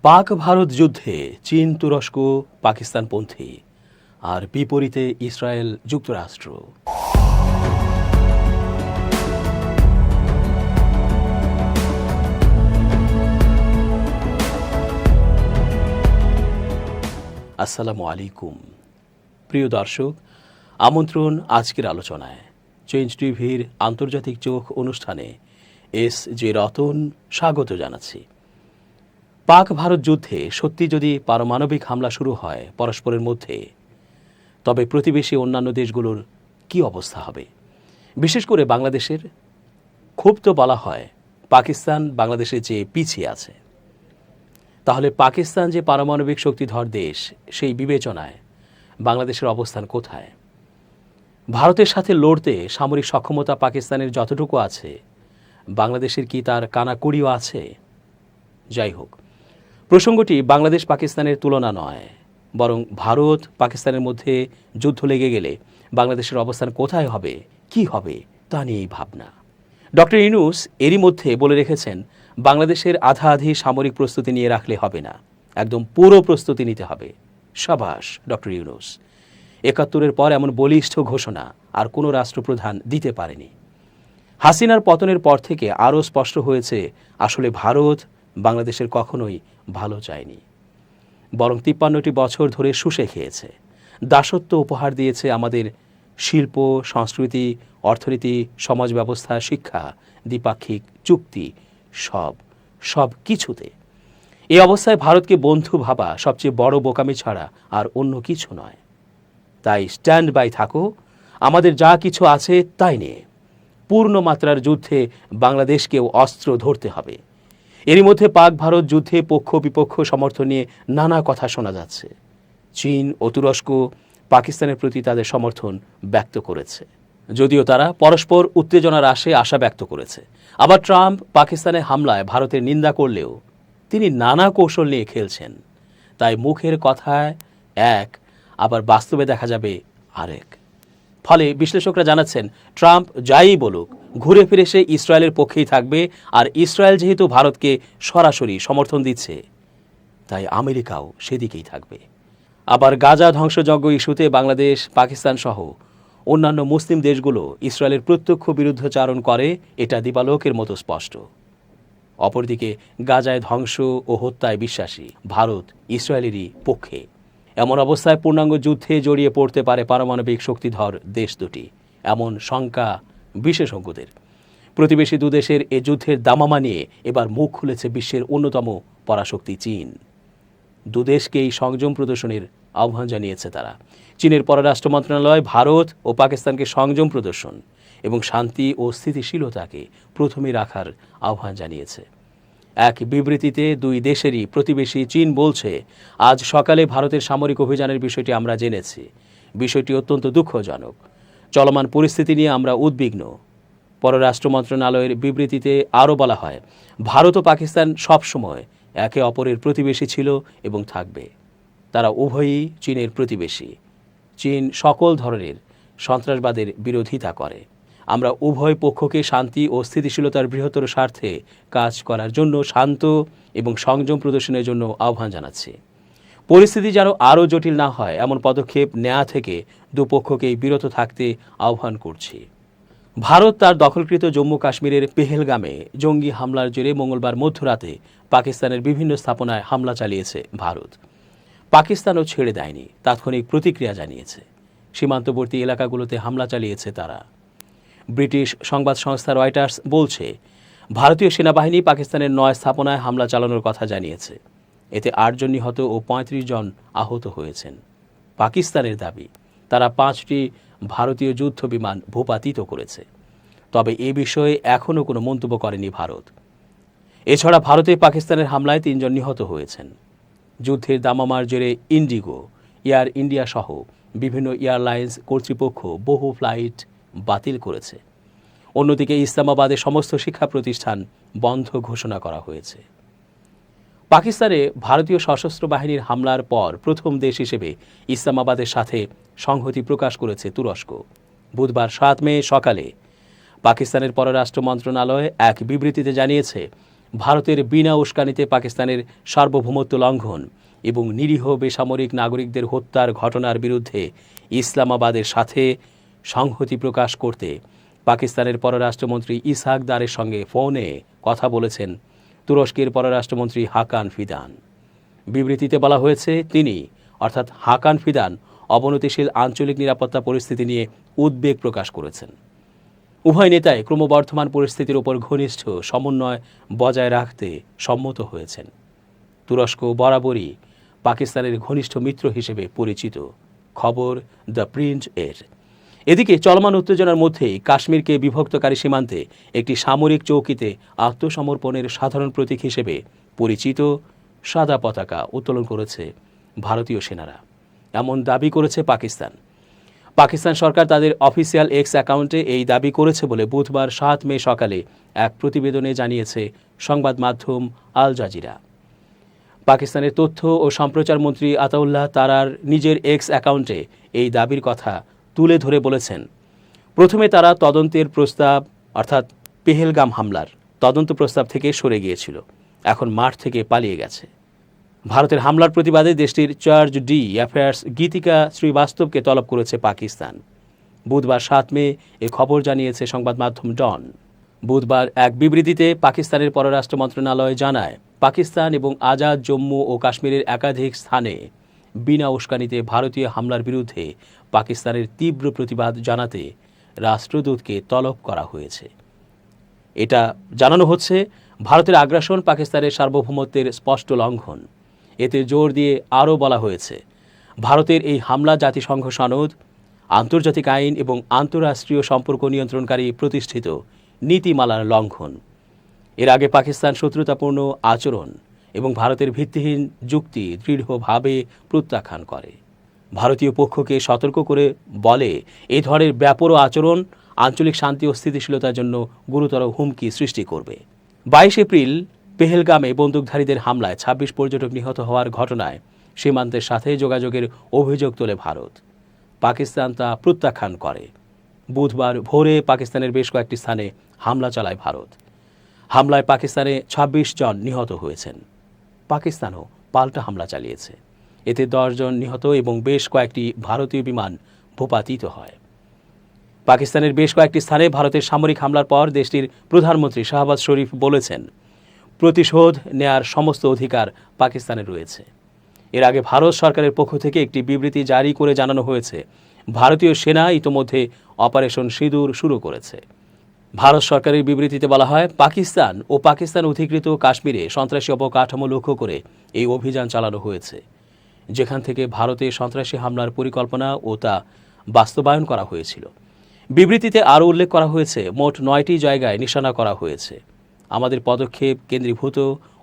পাক ভারত যুদ্ধে চীন তুরস্ক পাকিস্তানপন্থী আর বিপরীতে ইসরায়েল যুক্তরাষ্ট্র। আসসালামু আলাইকুম প্রিয় দর্শক, আমন্ত্রণ আজকের আলোচনায়। চেঞ্জ টিভির আন্তর্জাতিক চোখ অনুষ্ঠানে এস জে রতন স্বাগত জানাচ্ছি। পাক ভারত যুদ্ধে সত্যি যদি পারমাণবিক হামলা শুরু হয় পরস্পরের মধ্যে, তবে প্রতিবেশী অন্যান্য দেশগুলোর কি অবস্থা হবে? বিশেষ করে বাংলাদেশের। খুব তো বলা হয় পাকিস্তান বাংলাদেশের চেয়ে পিছিয়ে আছে। তাহলে পাকিস্তান যে পারমাণবিক শক্তিধর দেশ, সেই বিবেচনায় বাংলাদেশের অবস্থান কোথায়? ভারতের সাথে লড়তে সামরিক সক্ষমতা পাকিস্তানের যতটুকু আছে, বাংলাদেশের কি তার কানাকুড়িও আছে? যাই হোক, প্রসঙ্গটি বাংলাদেশ পাকিস্তানের তুলনা নয়, বরং ভারত পাকিস্তানের মধ্যে যুদ্ধ লেগে গেলে বাংলাদেশের অবস্থান কোথায় হবে, কি হবে তা নিয়েই ভাবনা। ডক্টর ইউনূস এরই মধ্যে বলে রেখেছেন, বাংলাদেশের আধা আধি সামরিক প্রস্তুতি নিয়ে রাখলে হবে না, একদম পুরো প্রস্তুতি নিতে হবে। সাবাস ডক্টর ইউনূস। ৭১-এর পর এমন বলিষ্ঠ ঘোষণা আর কোনো রাষ্ট্রপ্রধান দিতে পারেনি। হাসিনার পতনের পর থেকে আরও স্পষ্ট হয়েছে, আসলে ভারত বাংলাদেশের কখনোই ভালো চায়নি, বরং ৫৩টি বছর ধরে শুষে খেয়েছে, দাসত্ব উপহার দিয়েছে আমাদের শিল্প, সংস্কৃতি, অর্থনীতি, সমাজ ব্যবস্থা, শিক্ষা, দ্বিপাক্ষিক চুক্তি, সব কিছুতে। এই অবস্থায় ভারতকে বন্ধু ভাবা সবচেয়ে বড় বোকামি ছাড়া আর অন্য কিছু নয়। তাই স্ট্যান্ড বাই থাকো, আমাদের যা কিছু আছে তাই নিয়ে পূর্ণ মাত্রার যুদ্ধে বাংলাদেশকেও অস্ত্র ধরতে হবে। এরই মধ্যে পাক ভারত যুদ্ধে পক্ষ বিপক্ষ সমর্থন নিয়ে নানা কথা শোনা যাচ্ছে। চীন ও তুরস্ক পাকিস্তানের প্রতি তাদের সমর্থন ব্যক্ত করেছে, যদিও তারা পরস্পর উত্তেজনার আশা ব্যক্ত করেছে। আবার ট্রাম্প পাকিস্তানের হামলায় ভারতের নিন্দা করলেও তিনি নানা কৌশল নিয়ে খেলছেন। তাই মুখের কথায় এক, আবার বাস্তবে দেখা যাবে আরেক। ফলে বিশ্লেষকরা জানাচ্ছেন, ট্রাম্প যাই বলুক, ঘুরে ফিরে সে ইসরায়েলের পক্ষেই থাকবে। আর ইসরায়েল যেহেতু ভারতকে সরাসরি সমর্থন দিচ্ছে, তাই আমেরিকাও সেদিকেই থাকবে। আবার গাজা ধ্বংসযজ্ঞ ইস্যুতে বাংলাদেশ, পাকিস্তান সহ অন্যান্য মুসলিম দেশগুলো ইসরায়েলের প্রত্যক্ষ বিরুদ্ধাচারণ করে, এটা দিবালোকের মতো স্পষ্ট। অপরদিকে গাজায় ধ্বংস ও হত্যায় বিশ্বাসী ভারত ইসরায়েলেরই পক্ষে। এমন অবস্থায় পূর্ণাঙ্গ যুদ্ধে জড়িয়ে পড়তে পারে পারমাণবিক শক্তিধর দেশ দুটি, এমন শঙ্কা বিশেষজ্ঞদের। প্রতিবেশী দুদেশের এ যুদ্ধের দামামা নিয়ে এবার মুখ খুলেছে বিশ্বের অন্যতম পরাশক্তি চীন। দুদেশকেই সংযম প্রদর্শনের আহ্বান জানিয়েছে তারা। চীনের পররাষ্ট্র মন্ত্রণালয় ভারত ও পাকিস্তানকে সংযম প্রদর্শন এবং শান্তি ও স্থিতিশীলতাকে প্রথমে রাখার আহ্বান জানিয়েছে। এক বিবৃতিতে দুই দেশেরই প্রতিবেশী চীন বলছে, আজ সকালে ভারতের সামরিক অভিযানের বিষয়টি আমরা জেনেছি। বিষয়টি অত্যন্ত দুঃখজনক। চলমান পরিস্থিতি নিয়ে আমরা উদ্বিগ্ন। পররাষ্ট্র মন্ত্রণালয়ের বিবৃতিতে আরও বলা হয়, ভারত ও পাকিস্তান সবসময় একে অপরের প্রতিবেশী ছিল এবং থাকবে। তারা উভয়ই চীনের প্রতিবেশী। চীন সকল ধরনের সন্ত্রাসবাদের বিরোধিতা করে। আমরা উভয় পক্ষকে শান্তি ও স্থিতিশীলতার বৃহত্তর স্বার্থে কাজ করার জন্য শান্ত এবং সংযম প্রদর্শনের জন্য আহ্বান জানাচ্ছি। পরিস্থিতি যেন আরও জটিল না হয়, এমন পদক্ষেপ নেওয়া থেকে দুপক্ষকেই বিরত থাকতে আহ্বান করছি। ভারত তার দখলকৃত জম্মু কাশ্মীরের পেহেলগামে জঙ্গি হামলার জেরে মঙ্গলবার মধ্যরাতে পাকিস্তানের বিভিন্ন স্থাপনায় হামলা চালিয়েছে ভারত। পাকিস্তানও ছেড়ে দেয়নি, তাৎক্ষণিক প্রতিক্রিয়া জানিয়েছে। সীমান্তবর্তী এলাকাগুলোতে হামলা চালিয়েছে তারা। ব্রিটিশ সংবাদ সংস্থা রয়টার্স বলছে, ভারতীয় সেনাবাহিনী পাকিস্তানের ৯ স্থাপনায় হামলা চালানোর কথা জানিয়েছে। এতে ৮ জন নিহত ও ৩৫ জন আহত হয়েছেন। পাকিস্তানের দাবি, তারা ৫টি ভারতীয় যুদ্ধ বিমান ভূপাতিত করেছে। তবে এ বিষয়ে এখনও কোনো মন্তব্য করেনি ভারত। এছাড়া ভারতে পাকিস্তানের হামলায় ৩ জন নিহত হয়েছেন। যুদ্ধের দামামার জেরে ইন্ডিগো, এয়ার ইন্ডিয়া সহ বিভিন্ন এয়ারলাইন্স কর্তৃপক্ষ বহু ফ্লাইট বাতিল করেছে। অন্যদিকে ইসলামাবাদের সমস্ত শিক্ষা প্রতিষ্ঠান বন্ধ ঘোষণা করা হয়েছে। পাকিস্তানে ভারতীয় সশস্ত্র বাহিনীর হামলার পর প্রথম দেশ হিসেবে ইসলামাবাদের সাথে সংহতি প্রকাশ করেছে তুরস্ক। বুধবার ৭ মে সকালে পাকিস্তানের পররাষ্ট্র মন্ত্রণালয় এক বিবৃতিতে জানিয়েছে, ভারতের বিনা উস্কানিতে পাকিস্তানের সার্বভৌমত্ব লঙ্ঘন এবং নিরীহ বেসামরিক নাগরিকদের হত্যার ঘটনার বিরুদ্ধে ইসলামাবাদের সাথে সংহতি প্রকাশ করতে পাকিস্তানের পররাষ্ট্রমন্ত্রী ইসহাক দারের সঙ্গে ফোনে কথা বলেছেন তুরস্কের পররাষ্ট্রমন্ত্রী হাকান ফিদান। বিবৃতিতে বলা হয়েছে, তিনি অর্থাৎ হাকান ফিদান অবনতিশীল আঞ্চলিক নিরাপত্তা পরিস্থিতি নিয়ে উদ্বেগ প্রকাশ করেছেন। উভয় নেতাই ক্রমবর্ধমান পরিস্থিতির উপর ঘনিষ্ঠ সমন্বয় বজায় রাখতে সম্মত হয়েছেন। তুরস্ক বরাবরই পাকিস্তানের ঘনিষ্ঠ মিত্র হিসেবে পরিচিত, খবর দ্য প্রিন্ট এর। এদিকে চলমান উত্তেজনার মধ্যেই কাশ্মীরকে বিভক্তকারী সীমান্তে একটি সামরিক চৌকিতে আত্মসমর্পণের সাধারণ প্রতীক হিসেবে পরিচিত সাদা পতাকা উত্তোলন করেছে ভারতীয় সেনারা, এমন দাবি করেছে পাকিস্তান। পাকিস্তান সরকার তাদের অফিসিয়াল এক্স অ্যাকাউন্টে এই দাবি করেছে বলে বুধবার 7 মে সকালে এক প্রতিবেদনে জানিয়েছে সংবাদ মাধ্যম আল জাজিরা। পাকিস্তানের তথ্য ও সম্প্রচার মন্ত্রী আতাউল্লাহ তারার নিজের এক্স অ্যাকাউন্টে এই দাবির কথা তুলে ধরে বলেছেন, প্রথমে তারা তদন্তের প্রস্তাব অর্থাৎ পেহেলগাম হামলার তদন্ত প্রস্তাব থেকে সরে গিয়েছিল, এখন মাঠ থেকে পালিয়ে গেছে। ভারতের হামলার প্রতিবাদে দেশটির চার্জ ডি অ্যাফেয়ার্স গীতিকা শ্রীবাস্তবকে তলব করেছে পাকিস্তান। বুধবার 7 মে এ খবর জানিয়েছে সংবাদ মাধ্যম ডন। বুধবার এক বিবৃতিতে পাকিস্তানের পররাষ্ট্র মন্ত্রণালয় জানায়, পাকিস্তান এবং আজাদ জম্মু ও কাশ্মীরের একাধিক স্থানে বিনা উস্কানিতে ভারতীয় হামলার বিরুদ্ধে পাকিস্তানের তীব্র প্রতিবাদ জানাতে রাষ্ট্রদূতকে তলব করা হয়েছে। এটা জানানো হচ্ছে, ভারতের আগ্রাসন পাকিস্তানের সার্বভৌমত্বের স্পষ্ট লঙ্ঘন। এতে জোর দিয়ে আরও বলা হয়েছে, ভারতের এই হামলা জাতিসংঘ সনদ, আন্তর্জাতিক আইন এবং আন্তঃরাষ্ট্রীয় সম্পর্ক নিয়ন্ত্রণকারী প্রতিষ্ঠিত নীতিমালার লঙ্ঘন। এর আগে পাকিস্তান শত্রুতাপূর্ণ আচরণ এবং ভারতের ভিত্তিহীন যুক্তি দৃঢ়ভাবে প্রত্যাখ্যান করে। ভারতীয় পক্ষকে সতর্ক করে বলে, এই ধরনের ব্যাপরো আচরণ আঞ্চলিক শান্তি ও স্থিতিশীলতার জন্য গুরুতর হুমকি সৃষ্টি করবে। 22 এপ্রিল পেহেলগামে বন্দুকধারীদের হামলায় 26 পর্যটক নিহত হওয়ার ঘটনায় সীমান্তের সাথে যোগাযোগের অভিযোগ তোলে ভারত। পাকিস্তান তা প্রত্যাখ্যান করে। বুধবার ভোরে পাকিস্তানের বেশ কয়েকটি স্থানে হামলা চালায় ভারত। হামলায় পাকিস্তানে 26 জন নিহত হয়েছেন। পাকিস্তানও পাল্টা হামলা চালিয়েছে। এতে 10 জন নিহত এবং বেশ কয়েকটি ভারতীয় বিমান ভূপাতিত হয়। পাকিস্তানের বেশ কয়েকটি স্থানে ভারতের সামরিক হামলার পর দেশটির প্রধানমন্ত্রী শাহবাজ শরীফ বলেছেন, প্রতিশোধ নেয়ার সমস্ত অধিকার পাকিস্তানের রয়েছে। এর আগে ভারত সরকারের পক্ষ থেকে একটি বিবৃতি জারি করে জানানো হয়েছে, ভারতীয় সেনা ইতোমধ্যে অপারেশন সিঁদুর শুরু করেছে। ভারত সরকারের বিবৃতিতে বলা হয়, পাকিস্তান ও পাকিস্তান অধিকৃত কাশ্মীরে সন্ত্রাসী অবকাঠামো লক্ষ্য করে এই অভিযান চালানো হয়েছে, যেখান থেকে ভারতে সন্ত্রাসী হামলার পরিকল্পনা ও তা বাস্তবায়ন করা হয়েছিল। বিবৃতিতে আরও উল্লেখ করা হয়েছে, মোট 9টি জায়গায় নিশানা করা হয়েছে। আমাদের পদক্ষেপ কেন্দ্রীভূত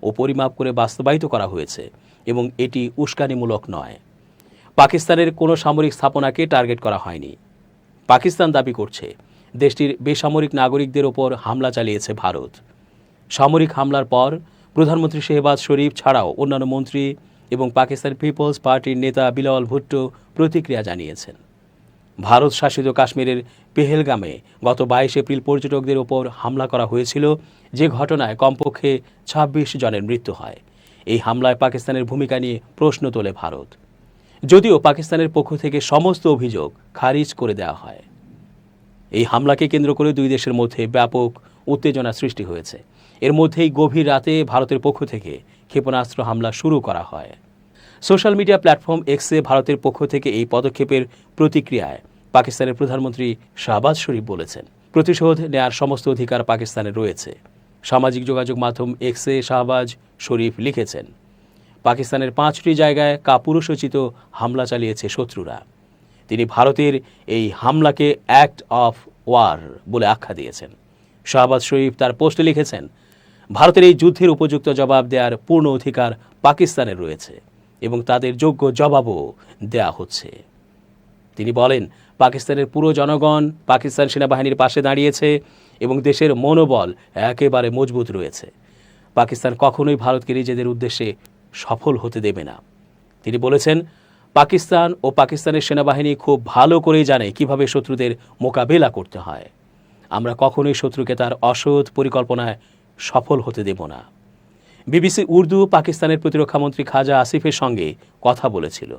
ও পরিমাপ করে বাস্তবায়িত করা হয়েছে এবং এটি উস্কানিমূলক নয়। পাকিস্তানের কোনো সামরিক স্থাপনাকে টার্গেট করা হয়নি। পাকিস্তান দাবি করছে, দেশটির বেসামরিক নাগরিকদের ওপর হামলা চালিয়েছে ভারত। সামরিক হামলার পর প্রধানমন্ত্রী শেহবাজ শরীফ ছাড়াও অন্যান্য মন্ত্রী এবং পাকিস্তান পিপলস পার্টির নেতা বিলাওয়াল ভুট্টো প্রতিক্রিয়া জানিয়েছেন। ভারত শাসিত কাশ্মীরের পেহেলগামে গত 22 এপ্রিল পর্যটকদের ওপর হামলা করা হয়েছিল, যে ঘটনায় কমপক্ষে 26 জনের মৃত্যু হয়। এই হামলায় পাকিস্তানের ভূমিকা নিয়ে প্রশ্ন তোলে ভারত, যদিও পাকিস্তানের পক্ষ থেকে সমস্ত অভিযোগ খারিজ করে দেওয়া হয়। এই হামলাকে কেন্দ্র করে দুই দেশের মধ্যে ব্যাপক উত্তেজনা সৃষ্টি হয়েছে। এর মধ্যেই গভীর রাতে ভারতের পক্ষ থেকে ক্ষেপণাস্ত্র হামলা শুরু করা হয়। সোশ্যাল মিডিয়া প্ল্যাটফর্ম এক্সে ভারতের পক্ষ থেকে এই পদক্ষেপের প্রতিক্রিয়ায় পাকিস্তানের প্রধানমন্ত্রী শাহবাজ শরীফ বলেছেন, প্রতিশোধ নেয়ার সমস্ত অধিকার পাকিস্তানের রয়েছে। সামাজিক যোগাযোগ মাধ্যম এক্সে শাহবাজ শরীফ লিখেছেন, পাকিস্তানের 5টি জায়গায় কাপুরুষোচিত হামলা চালিয়েছে শত্রুরা। তিনি ভারতের এই হামলাকে অ্যাক্ট অফ ওয়ার বলে আখ্যা দিয়েছেন। শাহবাজ শরীফ তার পোস্টে লিখেছেন, ভারতের এই যুদ্ধের উপযুক্ত জবাব দেওয়ার পূর্ণ অধিকার পাকিস্তানের রয়েছে এবং তাদের যোগ্য জবাবও দেয়া হচ্ছে। তিনি বলেন, পাকিস্তানের পুরো জনগণ পাকিস্তান সেনাবাহিনীর পাশে দাঁড়িয়েছে এবং দেশের মনোবল একেবারে মজবুত রয়েছে। পাকিস্তান কখনোই ভারতকে নিজেদের উদ্দেশ্যে সফল হতে দেবে না। তিনি বলেছেন, পাকিস্তান ও পাকিস্তানের সেনাবাহিনী খুব ভালো করেই জানে কিভাবে শত্রুদের মোকাবেলা করতে হয়। আমরা কখনোই শত্রুকে তার অসৎ পরিকল্পনায় সফল হতে দেব না। বিবিসি উর্দু পাকিস্তানের প্রতিরক্ষামন্ত্রী খাজা আসিফের সঙ্গে কথা বলেছিল।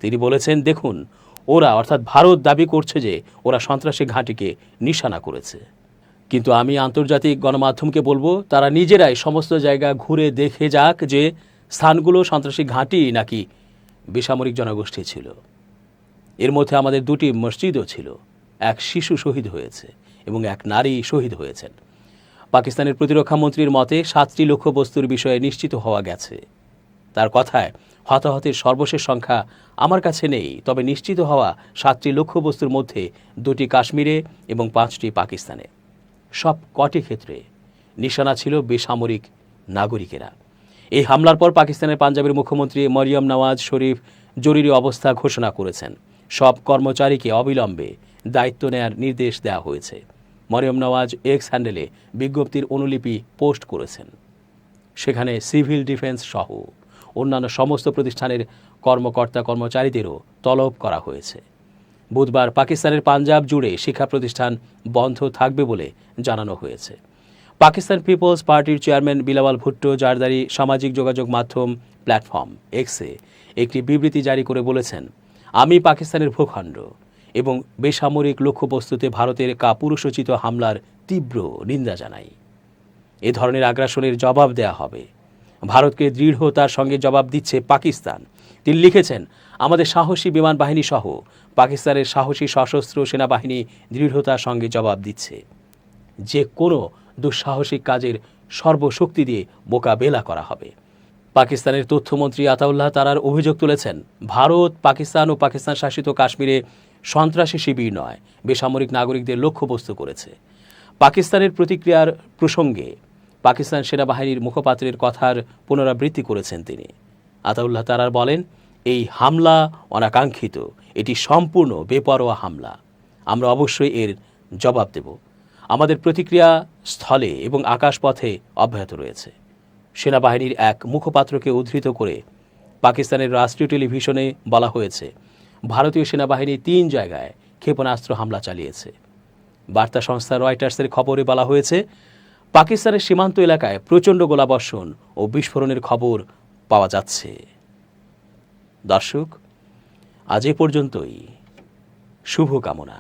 তিনি বলেছেন, দেখুন, ওরা অর্থাৎ ভারত দাবি করছে যে ওরা সন্ত্রাসী ঘাঁটিকে নিশানা করেছে, কিন্তু আমি আন্তর্জাতিক গণমাধ্যমকে বলবো তারা নিজেরাই সমস্ত জায়গা ঘুরে দেখে যাক যে স্থানগুলো সন্ত্রাসী ঘাঁটি নাকি বেসামরিক জনগোষ্ঠী ছিল। এর মধ্যে আমাদের 2টি মসজিদও ছিল। এক শিশু শহীদ হয়েছে এবং এক নারী শহীদ হয়েছেন। পাকিস্তানের প্রতিরক্ষামন্ত্রীর মতে 7টি লক্ষ্যবস্তুর বিষয়ে নিশ্চিত হওয়া গেছে। তার কথায় হতাহতের সর্বশেষ সংখ্যা আমার কাছে নেই, তবে নিশ্চিত হওয়া 7টি লক্ষ্যবস্তুর মধ্যে 2টি কাশ্মীরে এবং 5টি পাকিস্তানে। সব কটি ক্ষেত্রে নিশানা ছিল বেসামরিক নাগরিকেরা। এই হামলার পর পাকিস্তানের পাঞ্জাবের মুখ্যমন্ত্রী মরিয়ম নওয়াজ শরীফ জরুরি অবস্থা ঘোষণা করেছেন। সব কর্মচারীকে অবিলম্বে দায়িত্ব নেয়ার নির্দেশ দেওয়া হয়েছে। মরিয়ম নওয়াজ এক্স হ্যান্ডেলে বিজ্ঞপ্তির অনুলিপি পোস্ট করেছেন। সেখানে সিভিল ডিফেন্স সহ অন্যান্য সমস্ত প্রতিষ্ঠানের কর্মকর্তা কর্মচারীদেরও তলব করা হয়েছে। বুধবার পাকিস্তানের পাঞ্জাব জুড়ে শিক্ষা প্রতিষ্ঠান বন্ধ থাকবে বলে জানানো হয়েছে। পাকিস্তান পিপলস পার্টির চেয়ারম্যান বিলাওয়াল ভুট্টো জারদারি সামাজিক যোগাযোগ মাধ্যম প্ল্যাটফর্ম এক্সে একটি বিবৃতি জারি করে বলেছেন, আমি পাকিস্তানের ভূখণ্ড এবং বেসামরিক লক্ষ্যবস্তুতে ভারতের কাপুরুষোচিত হামলার তীব্র নিন্দা জানাই। এ ধরনের আগ্রাসনের জবাব দেয়া হবে। ভারতকে দৃঢ়তার সঙ্গে জবাব দিচ্ছে পাকিস্তান। তিনি লিখেছেন, আমাদের সাহসী বিমান বাহিনী সহ পাকিস্তানের সাহসী সশস্ত্র সেনাবাহিনী দৃঢ়তার সঙ্গে জবাব দিচ্ছে। যে কোনো দুঃসাহসিক কাজের সর্বশক্তি দিয়ে মোকাবেলা করা হবে। পাকিস্তানের তথ্যমন্ত্রী আতাউল্লাহ তারার অভিযোগ তুলেছেন, ভারত পাকিস্তান ও পাকিস্তান শাসিত কাশ্মীরে সন্ত্রাসী শিবির নয়, বেসামরিক নাগরিকদের লক্ষ্যবস্তু করেছে। পাকিস্তানের প্রতিক্রিয়ার প্রসঙ্গে পাকিস্তান সেনাবাহিনীর মুখপাত্রের কথার পুনরাবৃত্তি করেছেন তিনি। আতাউল্লাহ তারার বলেন, এই হামলা অনাকাঙ্ক্ষিত, এটি সম্পূর্ণ বেপরোয়া হামলা। আমরা অবশ্যই এর জবাব দেব। আমাদের প্রতিক্রিয়া স্থলে এবং আকাশপথে অব্যাহত রয়েছে। সেনাবাহিনীর এক মুখপাত্রকে উদ্ধৃত করে পাকিস্তানের রাষ্ট্রীয় টেলিভিশনে বলা হয়েছে, ভারতীয় সেনাবাহিনী 3 জায়গায় ক্ষেপণাস্ত্র হামলা চালিয়েছে। বার্তা সংস্থা রয়টার্সের খবরে বলা হয়েছে, পাকিস্তানের সীমান্ত এলাকায় প্রচণ্ড গোলাবর্ষণ ও বিস্ফোরণের খবর পাওয়া যাচ্ছে। দর্শক, আজ এ পর্যন্তই। শুভকামনা।